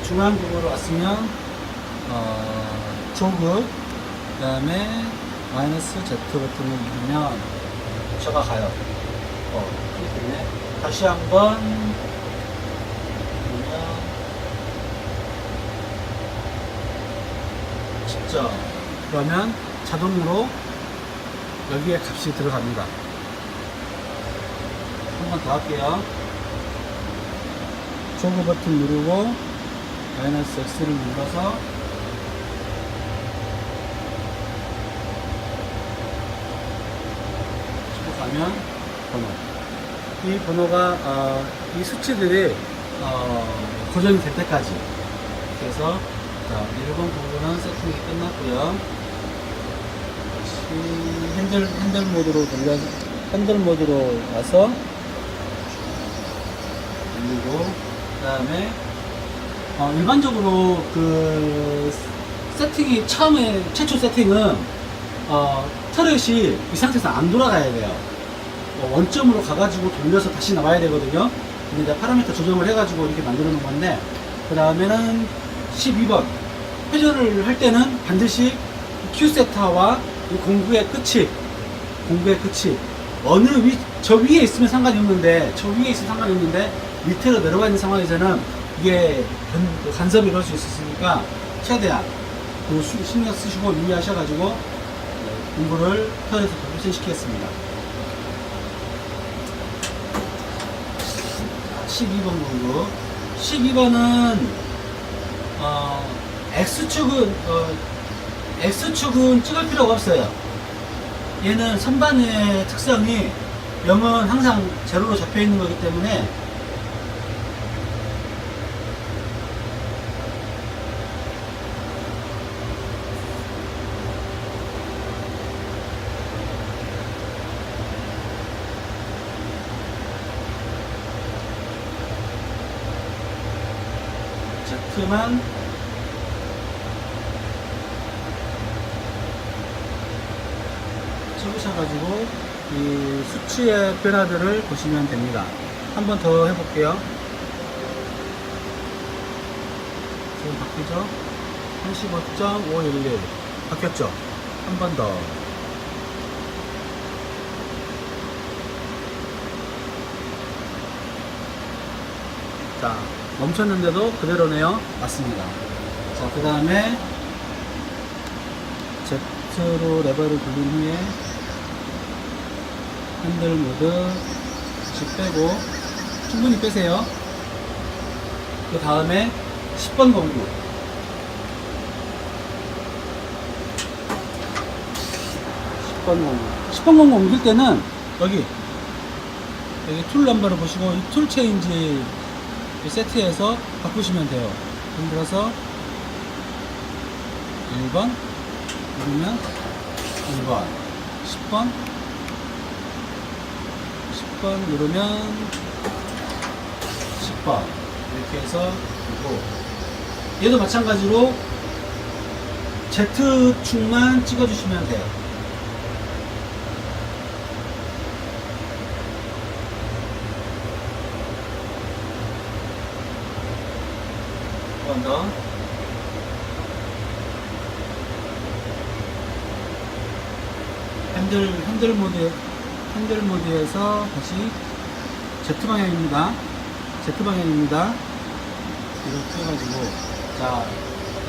중앙국으로 왔으면 조그 그 다음에 마이너스 Z 버튼을 누르면 저가 가요. 그렇기 때문에 다시 한번 누르면 직접 그러면 자동으로 여기에 값이 들어갑니다. 한 번 더 할게요. 조그 버튼 누르고 마이너스 X를 눌러서 가면 번호. 이 번호가 이 수치들이 고정이 될 때까지. 그래서 자, 1번 부분은 세팅이 끝났고요. 다시 핸들 모드로 돌려서 핸들 모드로 와서 누르고 그다음에 일반적으로 그 세팅이 최초 세팅은 터렛이 이 상태에서 안 돌아가야 돼요. 원점으로 가가지고 돌려서 다시 나와야 되거든요. 근데 이제 파라미터 조정을 해가지고 이렇게 만들어 놓은 건데, 그 다음에는 12번 회전을 할 때는 반드시 Q세타와 공구의 끝이 저 위에 있으면 상관이 없는데, 밑으로 내려가 있는 상황에서는 이게 간섭이 이럴 수 있으니까 최대한 신경 쓰시고 유의하셔가지고 공구를 터렛에서 회전시키겠습니다. 12번 공구. 12번은 X축은 찍을 필요가 없어요. 얘는 선반의 특성이 0은 항상 제로로 잡혀 있는 거기 때문에 Z만 찍으셔가지고 이 수치의 변화들을 보시면 됩니다. 한 번 더 해볼게요. 지금 바뀌죠? 35.511 바뀌었죠? 한 번 더. 자, 멈췄는데도 그대로네요. 맞습니다. 자, 그 다음에 Z로 레버를 돌린 후에 핸들 모드 다시 빼고 충분히 빼세요. 그 다음에 10번 공구. 10번 공구 옮길 때는 여기 툴 넘버를 보시고 이 툴 체인지 세트에서 바꾸시면 돼요. 예를 들어서 1번 누르면 1번, 10번 누르면 10번 이렇게 해서 그리고 얘도 마찬가지로 Z축만 찍어주시면 돼요. 한 번 더. 핸들 모드에서 다시 Z방향입니다. 이렇게 해가지고, 자,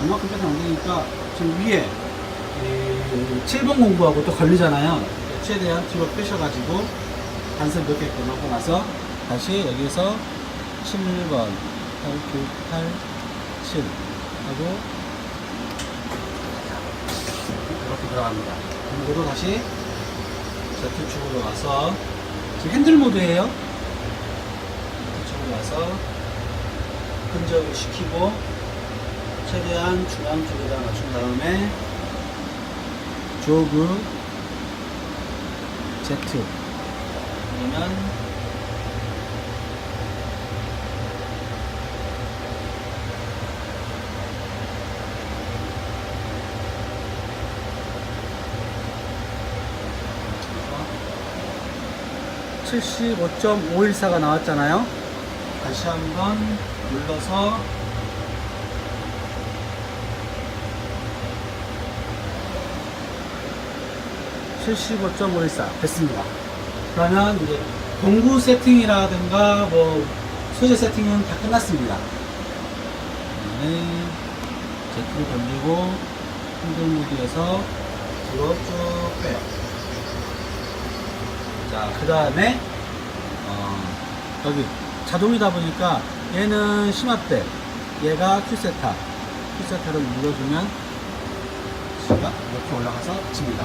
얼마큼 빼서 안 되니까, 지금 위에, 7번 공구하고 또 걸리잖아요. 최대한 뒤로 빼셔가지고, 단선 몇 개 끊고 나서, 다시 여기서 7번, 8, 9, 8, 7 하고, 이렇게 들어갑니다. 그리고 다시 Z축으로 와서 지금 핸들 모드예요. Z축으로 와서 근접을 시키고 최대한 중앙 쪽에다 맞춘 다음에 조그 Z 그러면 75.514가 나왔잖아요. 다시 한번 눌러서 75.514 됐습니다. 그러면 이제 공구 세팅이라든가 뭐 소재 세팅은 다 끝났습니다. Z를 돌리고 핸들 모드에서 뒤로 쭉 빼요. 자, 그 다음에 여기 자동이다 보니까 얘는 심압대, 얘가 큐세타를 눌러주면 G가 이렇게 올라가서 집니다.